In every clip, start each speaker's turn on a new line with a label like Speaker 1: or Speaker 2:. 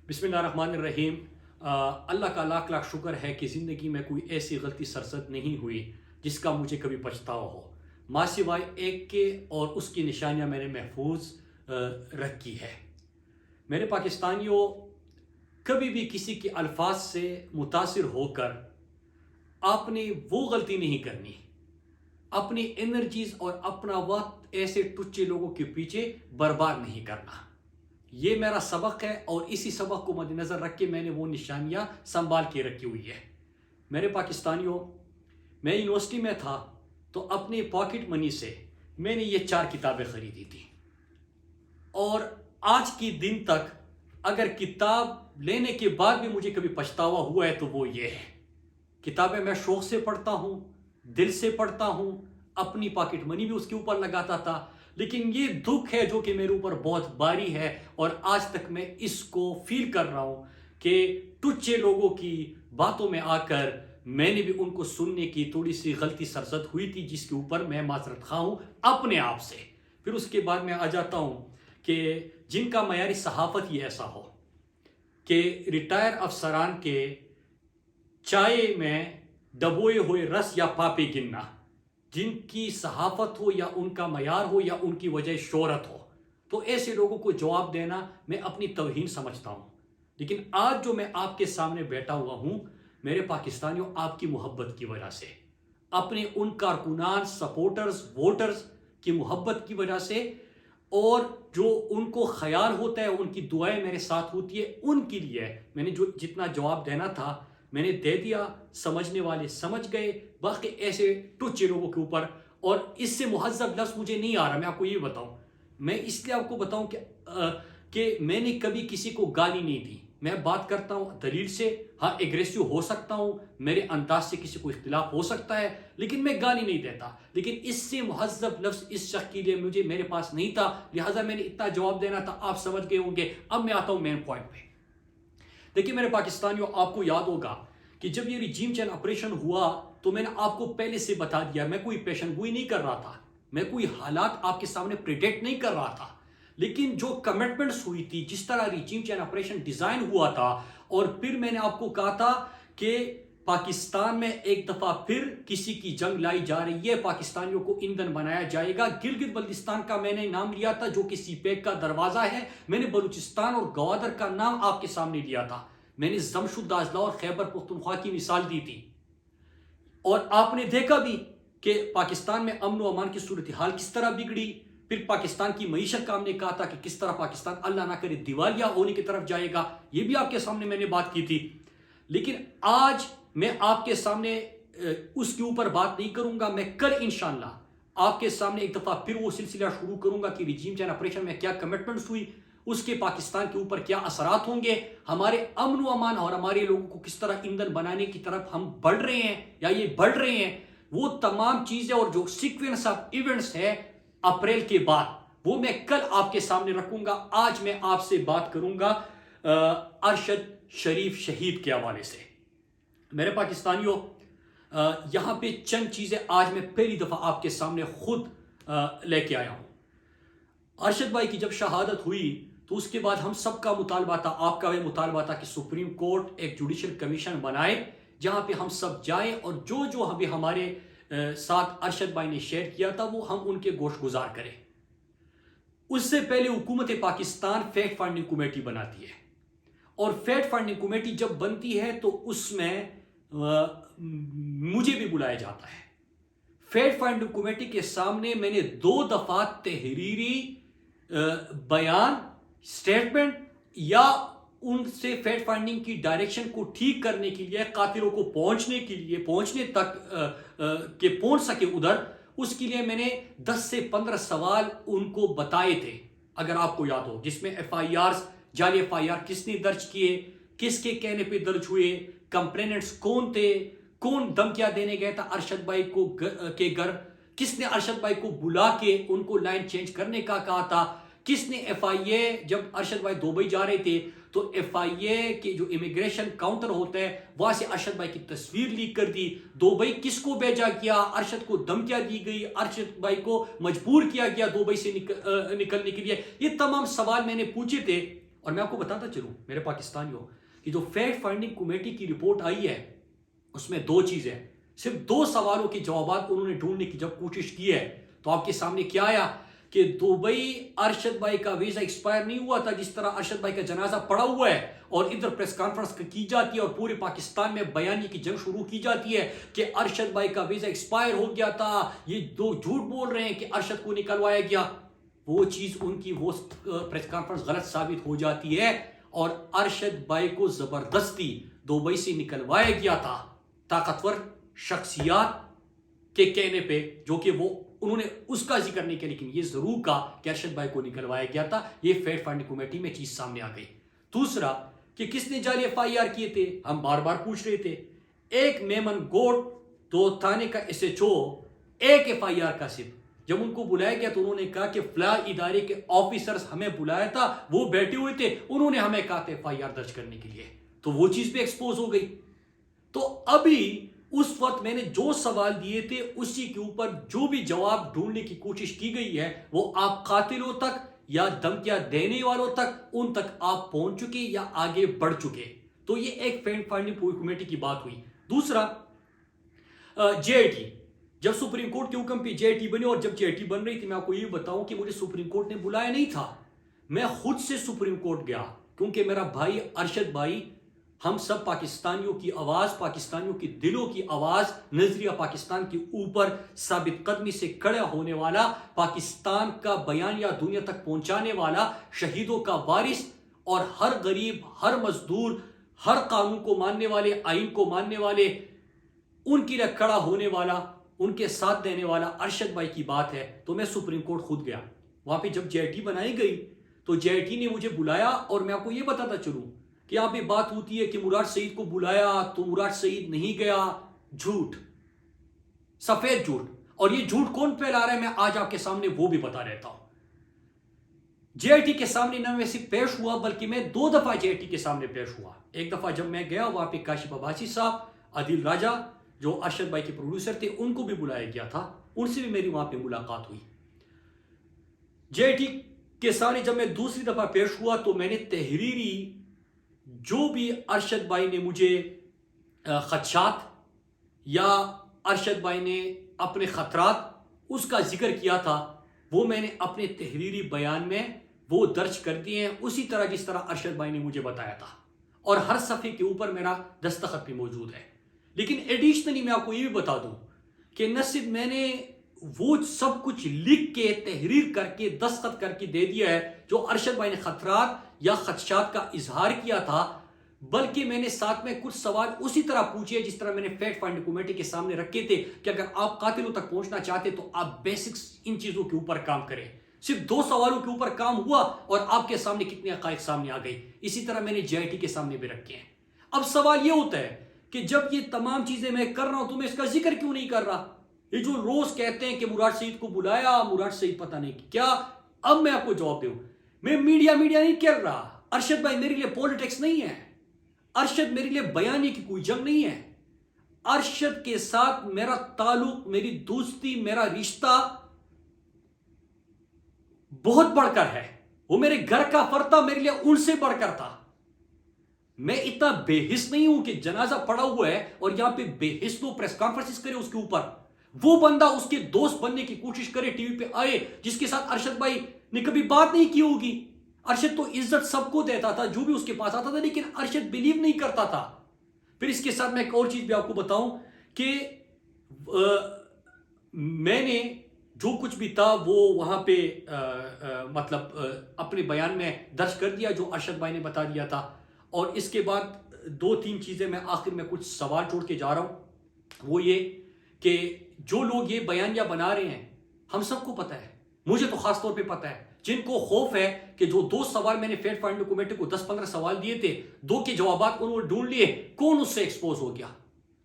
Speaker 1: بسم اللہ الرحمن الرحیم۔ اللہ کا لاکھ لاکھ شکر ہے کہ زندگی میں کوئی ایسی غلطی سرزد نہیں ہوئی جس کا مجھے کبھی پچھتاوا ہو، ماں سوائے ایک کے، اور اس کی نشانیاں میں نے محفوظ رکھی ہے۔ میرے پاکستانیوں، کبھی بھی کسی کے الفاظ سے متاثر ہو کر آپ نے وہ غلطی نہیں کرنی، اپنی انرجیز اور اپنا وقت ایسے ٹچے لوگوں کے پیچھے برباد نہیں کرنا۔ یہ میرا سبق ہے، اور اسی سبق کو مد نظر رکھ کے میں نے وہ نشانیاں سنبھال کے رکھی ہوئی ہے۔ میرے پاکستانیوں، میں یونیورسٹی میں تھا تو اپنے پاکٹ منی سے میں نے یہ 4 کتابیں خریدی تھی، اور آج کی دن تک اگر کتاب لینے کے بعد بھی مجھے کبھی پچھتاوا ہوا ہے تو وہ یہ ہے۔ کتابیں میں شوق سے پڑھتا ہوں، دل سے پڑھتا ہوں، اپنی پاکٹ منی بھی اس کے اوپر لگاتا تھا، لیکن یہ دکھ ہے جو کہ میرے اوپر بہت باری ہے، اور آج تک میں اس کو فیل کر رہا ہوں کہ ٹچے لوگوں کی باتوں میں آ کر میں نے بھی ان کو سننے کی تھوڑی سی غلطی سرزد ہوئی تھی، جس کے اوپر میں معذرت خواہ ہوں اپنے آپ سے۔ پھر اس کے بعد میں آ جاتا ہوں کہ جن کا معیاری صحافت ہی ایسا ہو کہ ریٹائر افسران کے چائے میں ڈبوئے ہوئے رس یا پاپے گننا، جن کی صحافت ہو یا ان کا معیار ہو یا ان کی وجہ شہرت ہو، تو ایسے لوگوں کو جواب دینا میں اپنی توہین سمجھتا ہوں۔ لیکن آج جو میں آپ کے سامنے بیٹھا ہوا ہوں، میرے پاکستانیوں، آپ کی محبت کی وجہ سے، اپنے ان کارکنان، سپورٹرز، ووٹرز کی محبت کی وجہ سے، اور جو ان کو خیال ہوتا ہے، ان کی دعائیں میرے ساتھ ہوتی ہے، ان کے لیے میں نے جو جتنا جواب دینا تھا میں نے دے دیا۔ سمجھنے والے سمجھ گئے، باقی ایسے ٹچے لوگوں کے اوپر، اور اس سے مہذب لفظ مجھے نہیں آ رہا، میں آپ کو یہ بتاؤں، میں اس لیے آپ کو بتاؤں کہ میں نے کبھی کسی کو گالی نہیں دی۔ میں بات کرتا ہوں دلیل سے، ہاں ایگریسو ہو سکتا ہوں، میرے انداز سے کسی کو اختلاف ہو سکتا ہے، لیکن میں گالی نہیں دیتا۔ لیکن اس سے مہذب لفظ اس شخص کے لیے میرے پاس نہیں تھا، لہٰذا میں نے اتنا جواب دینا تھا، آپ سمجھ گئے ہوں گے۔ اب میں آتا ہوں مین پوائنٹ پہ۔ دیکھیے میرے پاکستانیوں، آپ کو یاد ہوگا کہ جب یہ ریجیم چینج آپریشن ہوا تو میں نے آپ کو پہلے سے بتا دیا، میں کوئی پیشن گوئی نہیں کر رہا تھا، میں کوئی حالات آپ کے سامنے پریڈکٹ نہیں کر رہا تھا، لیکن جو کمٹمنٹس ہوئی تھی، جس طرح ریجیم چینج آپریشن ڈیزائن ہوا تھا، اور پھر میں نے آپ کو کہا تھا کہ پاکستان میں ایک دفعہ پھر کسی کی جنگ لائی جا رہی ہے، پاکستانیوں کو ایندھن بنایا جائے گا۔ گلگت بلتستان کا میں نے نام لیا تھا جو کہ سی پیک کا دروازہ ہے، میں نے بلوچستان اور گوادر کا نام آپ کے سامنے لیا تھا، میں نے زمشد دازلہ اور خیبر پختونخوا کی مثال دی تھی، اور آپ نے دیکھا بھی کہ پاکستان میں امن و امان کی صورتحال کس طرح بگڑی۔ پھر پاکستان کی معیشت کا ہم نے کہا تھا کہ کس طرح پاکستان اللہ نہ کرے دیوالیہ ہونے کی طرف جائے گا، یہ بھی آپ کے سامنے میں نے بات کی تھی۔ لیکن آج میں آپ کے سامنے اس کے اوپر بات نہیں کروں گا، میں کل انشاءاللہ آپ کے سامنے ایک دفعہ پھر وہ سلسلہ شروع کروں گا کہ ریجیم چینج آپریشن میں کیا کمٹمنٹس ہوئی، اس کے پاکستان کے اوپر کیا اثرات ہوں گے، ہمارے امن و امان اور ہمارے لوگوں کو کس طرح ایندھن بنانے کی طرف ہم بڑھ رہے ہیں یا یہ بڑھ رہے ہیں، وہ تمام چیزیں اور جو سیکوینس آف ایونٹس ہے اپریل کے بعد، وہ میں کل آپ کے سامنے رکھوں گا۔ آج میں آپ سے بات کروں گا ارشد شریف شہید کے حوالے سے۔ میرے پاکستانیوں، یہاں پہ چند چیزیں آج میں پہلی دفعہ آپ کے سامنے خود لے کے آیا ہوں۔ ارشد بھائی کی جب شہادت ہوئی تو اس کے بعد ہم سب کا مطالبہ تھا، آپ کا بھی مطالبہ تھا کہ سپریم کورٹ ایک جوڈیشل کمیشن بنائے جہاں پہ ہم سب جائیں، اور جو جو ابھی ہمارے ساتھ ارشد بھائی نے شیئر کیا تھا وہ ہم ان کے گوش گزار کریں۔ اس سے پہلے حکومت پاکستان فیکٹ فائنڈنگ کمیٹی بناتی ہے، اور فیکٹ فائنڈنگ کمیٹی جب بنتی ہے تو اس میں مجھے بھی بلایا جاتا ہے۔ فیکٹ فائنڈنگ کمیٹی کے سامنے میں نے 2 دفعہ تحریری بیان، سٹیٹمنٹ، یا ان سے فیکٹ فائنڈنگ کی ڈائریکشن کو ٹھیک کرنے کے لیے، قاتلوں کو پہنچنے تک کہ پہنچ سکے ادھر، اس کے لیے میں نے 10 سے 15 سوال ان کو بتائے تھے، اگر آپ کو یاد ہو، جس میں ایف آئی آرز، جعلی ایف آئی آر کس نے درج کیے، کس کے کہنے پہ درج ہوئے، کمپلیننٹس کون تھے، کون دھمکیاں دینے گئے تھا ارشد بھائی کو کے گھر، کس نے ارشد بھائی کو بلا کے ان کو لائن چینج کرنے کا کہا تھا، کس نے ایف آئی اے، جب ارشد بھائی دبئی جا رہے تھے تو ایف آئی اے کے جو امیگریشن کاؤنٹر ہوتا ہے وہاں سے ارشد بھائی کی تصویر لیک کر دی، دبئی کس کو بھیجا گیا، ارشد کو دھمکیاں دی گئی، ارشد بھائی کو مجبور کیا گیا دبئی سے نکلنے کے لیے، یہ تمام سوال میں نے پوچھے تھے، اور میں آپ کو بتاتا چلوں میرے پاکستانیوں کہ جو فیکٹ فائنڈنگ کمیٹی کی رپورٹ آئی ہے اس میں 2 چیزیں، صرف 2 سوالوں کے جوابات انہوں نے ڈھونڈنے کی جب کوشش کی ہے تو آپ کے سامنے کیا آیا کہ دبئی ارشد بھائی کا ویزا ایکسپائر نہیں ہوا تھا، جس طرح ارشد بھائی کا جنازہ پڑا ہوا ہے اور ادھر پریس کانفرنس کی جاتی ہے اور پورے پاکستان میں بیانی کی جنگ شروع کی جاتی ہے کہ ارشد بھائی کا ویزا ایکسپائر ہو گیا تھا، یہ 2 جھوٹ بول رہے ہیں کہ ارشد کو نکلوایا گیا. وہ چیز ان کی وہ پریس کانفرنس غلط ثابت ہو جاتی ہے اور ارشد بھائی کو زبردستی دبئی سے نکلوایا گیا تھا طاقتور شخصیات کے کہنے پہ، جو کہ وہ انہوں نے اس کا ذکر نہیں کیا لیکن یہ ضرور کہا کہ ارشد بھائی کو نکلوایا گیا تھا. یہ فیکٹ فائنڈنگ کمیٹی میں چیز سامنے آ گئی. دوسرا کہ کس نے جعلی FIR کیے تھے، ہم بار بار پوچھ رہے تھے. ایک میمن گوٹ 2 تھانے کا SHO، ایک FIR کا صرف. جب ان کو بلایا گیا تو انہوں نے کہا کہ فلاں ادارے کے آفیسرز ہمیں بلایا تھا، وہ بیٹھے ہوئے تھے، انہوں نے ہمیں کہا تھا FIR درج کرنے کے لیے. تو وہ چیز بھی ایکسپوز ہو گئی. تو ابھی اس وقت میں نے جو سوال دیے تھے اسی کے اوپر جو بھی جواب ڈھونڈنے کی کوشش کی گئی ہے وہ آپ قاتلوں تک یا دھمکیاں دینے والوں تک ان تک آپ پہنچ چکے یا آگے بڑھ چکے. تو یہ ایک فیکٹ فائنڈنگ کمیٹی کی بات ہوئی. دوسرا JIT، جب سپریم کورٹ کے حکم پہ JIT بنی اور جب JIT بن رہی تھی میں آپ کو یہ بتاؤں کہ مجھے سپریم کورٹ نے بلایا نہیں تھا، میں خود سے سپریم کورٹ گیا کیونکہ میرا بھائی ارشد بھائی، ہم سب پاکستانیوں کی آواز، پاکستانیوں کی دلوں کی آواز، نظریہ پاکستان کے اوپر ثابت قدمی سے کھڑا ہونے والا، پاکستان کا بیانیہ دنیا تک پہنچانے والا، شہیدوں کا وارث اور ہر غریب، ہر مزدور، ہر قانون کو ماننے والے، آئین کو ماننے والے، ان کے لیے کھڑا ہونے والا، ان کے ساتھ دینے والا ارشد بھائی کی بات ہے. تو میں سپریم کورٹ خود گیا. وہاں پہ جب JIT بنائی گئی تو JIT نے مجھے بلایا اور میں آپ کو یہ بتاتا چلوں کہ یہاں پہ بات ہوتی ہے کہ مراد سعید کو بلایا تو مراد سعید نہیں گیا. جھوٹ، سفید جھوٹ. اور یہ جھوٹ کون پھیلا رہا ہے میں آج آپ کے سامنے وہ بھی بتا رہتا ہوں. JIT کے سامنے نہ میں صرف پیش ہوا بلکہ میں 2 دفعہ JIT کے سامنے پیش ہوا. ایک دفعہ جب میں گیا وہاں پہ کاشف عباسی صاحب، عادل راجہ جو ارشد بھائی کے پروڈیوسر تھے ان کو بھی بلایا گیا تھا، ان سے بھی میری وہاں پہ ملاقات ہوئی. JIT کے سامنے جب میں دوسری دفعہ پیش ہوا تو میں نے تحریری جو بھی ارشد بھائی نے مجھے خدشات یا ارشد بھائی نے اپنے خطرات اس کا ذکر کیا تھا وہ میں نے اپنے تحریری بیان میں وہ درج کر دیے ہیں اسی طرح جس طرح ارشد بھائی نے مجھے بتایا تھا، اور ہر صفحے کے اوپر میرا دستخط بھی موجود ہے. لیکن ایڈیشنلی میں آپ کو یہ بھی بتا دوں کہ نہ صرف میں نے وہ سب کچھ لکھ کے تحریر کر کے دستخط کر کے دے دیا ہے جو ارشد بھائی نے خطرات یا خدشات کا اظہار کیا تھا، بلکہ میں نے ساتھ میں کچھ سوال اسی طرح پوچھے جس طرح میں نے فیکٹ فائنڈنگ کمیٹی کے سامنے رکھے تھے کہ اگر آپ قاتلوں تک پہنچنا چاہتے تو آپ بیسکس ان چیزوں کے اوپر کام کریں. صرف 2 سوالوں کے اوپر کام ہوا اور آپ کے سامنے کتنے حقائق سامنے آ گئی. اسی طرح میں نے JIT کے سامنے بھی رکھے ہیں. اب سوال یہ ہوتا ہے کہ جب یہ تمام چیزیں میں کر رہا ہوں تو میں اس کا ذکر کیوں نہیں کر رہا؟ یہ جو روز کہتے ہیں کہ مراد سعید کو بلایا، مراد سعید پتہ نہیں کیا. اب میں آپ کو جواب دوں، میں میڈیا نہیں کر رہا. ارشد بھائی میرے لیے پولیٹکس نہیں ہے، ارشد میرے لیے بیانی کی کوئی جنگ نہیں ہے. ارشد کے ساتھ میرا تعلق، میری دوستی، میرا رشتہ بہت بڑھ کر ہے. وہ میرے گھر کا فرد تھا، میرے لیے ان سے بڑھ کر تھا. میں اتنا بے حس نہیں ہوں کہ جنازہ پڑا ہوا ہے اور یہاں پہ بے حس لوگ پریس کانفرنس کرے اس کے اوپر. وہ بندہ اس کے دوست بننے کی کوشش کرے، ٹی وی پہ آئے، جس کے ساتھ ارشد بھائی نے کبھی بات نہیں کی ہوگی. ارشد تو عزت سب کو دیتا تھا جو بھی اس کے پاس آتا تھا، لیکن ارشد بلیو نہیں کرتا تھا. پھر اس کے ساتھ میں ایک اور چیز بھی آپ کو بتاؤں کہ میں نے جو کچھ بھی تھا وہ وہاں پہ مطلب اپنے بیان میں درج کر دیا جو ارشد بھائی نے بتا دیا تھا. اور اس کے بعد 2-3 چیزیں میں آخر میں کچھ سوال چھوڑ کے جا رہا ہوں. وہ یہ کہ جو لوگ یہ بیانیہ بنا رہے ہیں ہم سب کو پتہ ہے، مجھے تو خاص طور پہ پتہ ہے، جن کو خوف ہے کہ جو 2 سوال میں نے فیکٹ فائنڈنگ کمیٹی کو 10-15 سوال دیے تھے، 2 کے جوابات انہوں نے ڈھونڈ لیے، کون اس سے ایکسپوز ہو گیا؟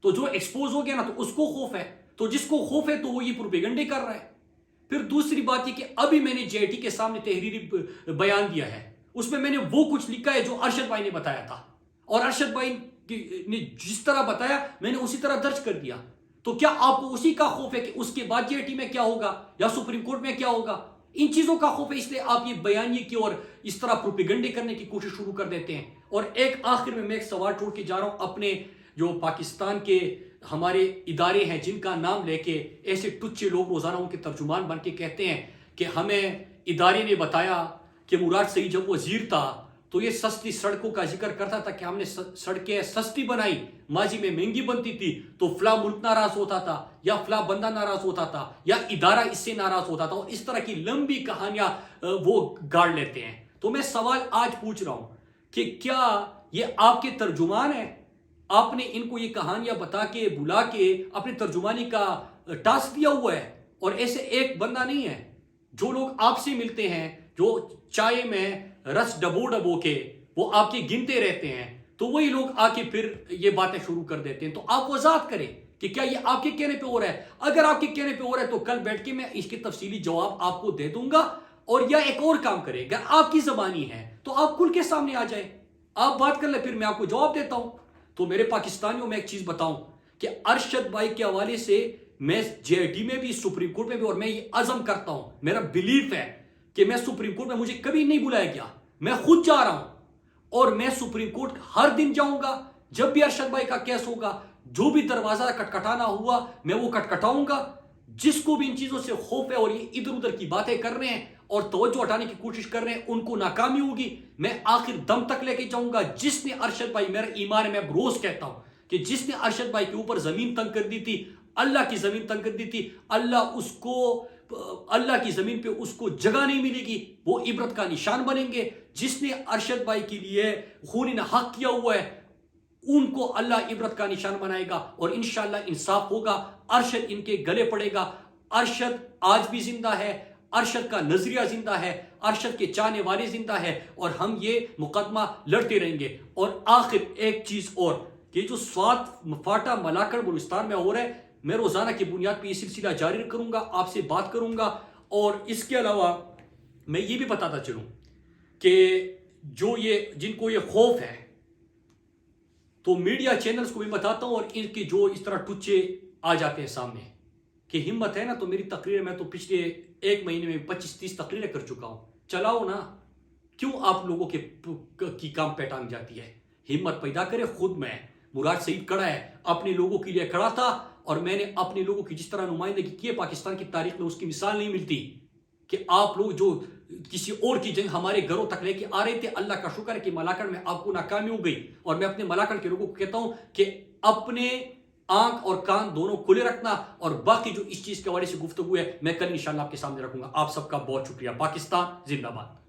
Speaker 1: تو جو ایکسپوز ہو گیا نا تو اس کو خوف ہے، تو جس کو خوف ہے تو وہ یہ پروپیگنڈے کر رہا ہے. پھر دوسری بات یہ کہ ابھی میں نے JIT کے سامنے تحریری بیان دیا ہے، اس میں میں نے وہ کچھ لکھا ہے جو ارشد بھائی نے بتایا تھا، اور ارشد بھائی نے جس طرح بتایا میں نے اسی طرح درج کر دیا. تو کیا آپ کو اسی کا خوف ہے کہ اس کے بعد JIT میں کیا ہوگا یا سپریم کورٹ میں کیا ہوگا؟ ان چیزوں کا خوف ہے، اس لیے آپ یہ بیانیے کی اور اس طرح پروپیگنڈے کرنے کی کوشش شروع کر دیتے ہیں۔ اور ایک آخر میں ایک سوال چھوڑ کے جا رہا ہوں، اپنے جو پاکستان کے ہمارے ادارے ہیں جن کا نام لے کے ایسے ٹچے لوگ روزانہ ان کے ترجمان بن کے کہتے ہیں کہ ہمیں ادارے نے بتایا کہ مراد سعید جب وزیر تھا تو یہ سستی سڑکوں کا ذکر کرتا تھا کہ ہم نے سڑکیں سستی بنائی، ماضی میں مہنگی بنتی تھی تو فلاں ملک ناراض ہوتا تھا یا فلاں بندہ ناراض ہوتا تھا یا ادارہ اس سے ناراض ہوتا تھا، اور اس طرح کی لمبی کہانیاں وہ گاڑ لیتے ہیں۔ تو میں سوال آج پوچھ رہا ہوں کہ کیا یہ آپ کے ترجمان ہیں؟ آپ نے ان کو یہ کہانیاں بتا کے بلا کے اپنے ترجمانی کا ٹاسک دیا ہوا ہے، اور ایسے ایک بندہ نہیں ہے۔ جو لوگ آپ سے ملتے ہیں، جو چائے میں رس ڈبو ڈبو کے وہ آپ کے گنتے رہتے ہیں، تو وہی لوگ آ کے پھر یہ باتیں شروع کر دیتے ہیں۔ تو آپ وضاحت کریں کہ کیا یہ آپ کے کہنے پہ ہو رہا ہے؟ اگر آپ کے کہنے پہ ہو رہا ہے تو کل بیٹھ کے میں اس کے تفصیلی جواب آپ کو دے دوں گا، اور یا ایک اور کام کرے، اگر آپ کی زبانی ہے تو آپ کھل کے سامنے آ جائیں، آپ بات کر لیں، پھر میں آپ کو جواب دیتا ہوں۔ تو میرے پاکستانیوں میں ایک چیز بتاؤں کہ ارشد بھائی کے حوالے سے میں جے آئی ٹی میں بھی، سپریم کورٹ میں بھی، اور میں یہ عزم کرتا ہوں، میرا بلیف ہے کہ میں سپریم کورٹ میں مجھے کبھی نہیں بلایا گیا، میں خود جا رہا ہوں، اور میں سپریم کورٹ ہر دن جاؤں گا۔ جب بھی ارشد بھائی کا کیس ہوگا، جو بھی دروازہ کٹکھٹانا ہوا میں وہ کٹکھٹاؤں گا۔ جس کو بھی ان چیزوں سے خوف ہے اور یہ ادھر ادھر کی باتیں کر رہے ہیں اور توجہ ہٹانے کی کوشش کر رہے ہیں، ان کو ناکامی ہوگی، میں آخر دم تک لے کے جاؤں گا۔ جس نے ارشد بھائی، میرا ایمان ہے، میں روز کہتا ہوں کہ جس نے ارشد بھائی کے اوپر زمین تنگ کر دی تھی، اللہ کی زمین تنگ کر دی تھی، اللہ کی زمین پہ اس کو جگہ نہیں ملے گی، وہ عبرت کا نشان بنیں گے۔ جس نے ارشد بھائی کے لیے خون حق کیا ہوا ہے، ان کو اللہ عبرت کا نشان بنائے گا، اور انشاءاللہ انصاف ہوگا۔ ارشد ان کے گلے پڑے گا۔ ارشد آج بھی زندہ ہے، ارشد کا نظریہ زندہ ہے، ارشد کے چاہنے والے زندہ ہے، اور ہم یہ مقدمہ لڑتے رہیں گے۔ اور آخر ایک چیز اور، کہ جو سوات فاٹا ملاکڑ بلوچستان میں ہو رہا ہے، میں روزانہ کی بنیاد پہ یہ سلسلہ جاری کروں گا، آپ سے بات کروں گا۔ اور اس کے علاوہ میں یہ بھی بتاتا چلوں کہ جو جن کو یہ خوف ہے، تو میڈیا چینلز کو بھی بتاتا ہوں، اور ان کے جو اس طرح ٹچے آ جاتے ہیں سامنے کہ ہمت ہے نا تو میری تقریر، میں تو پچھلے ایک مہینے میں 25-30 تقریریں کر چکا ہوں، چلاؤ نا، کیوں آپ لوگوں کی کام پیٹانگ جاتی ہے؟ ہمت پیدا کرے۔ خود میں مراد سعید کھڑا ہے، اپنے لوگوں کے لیے کھڑا تھا، اور میں نے اپنے لوگوں کی جس طرح نمائندگی کی ہے پاکستان کی تاریخ میں، اس کی مثال نہیں ملتی کہ آپ لوگ جو کسی اور کی جنگ ہمارے گھروں تک لے کے آ رہے تھے۔ اللہ کا شکر ہے کہ ملاکڑ میں آپ کو ناکامی ہو گئی، اور میں اپنے ملاکڑ کے لوگوں کو کہتا ہوں کہ اپنے آنکھ اور کان دونوں کھلے رکھنا، اور باقی جو اس چیز کے حوالے سے گفتگو ہے میں کل انشاءاللہ آپ کے سامنے رکھوں گا۔ آپ سب کا بہت شکریہ۔ پاکستان زندہ باد۔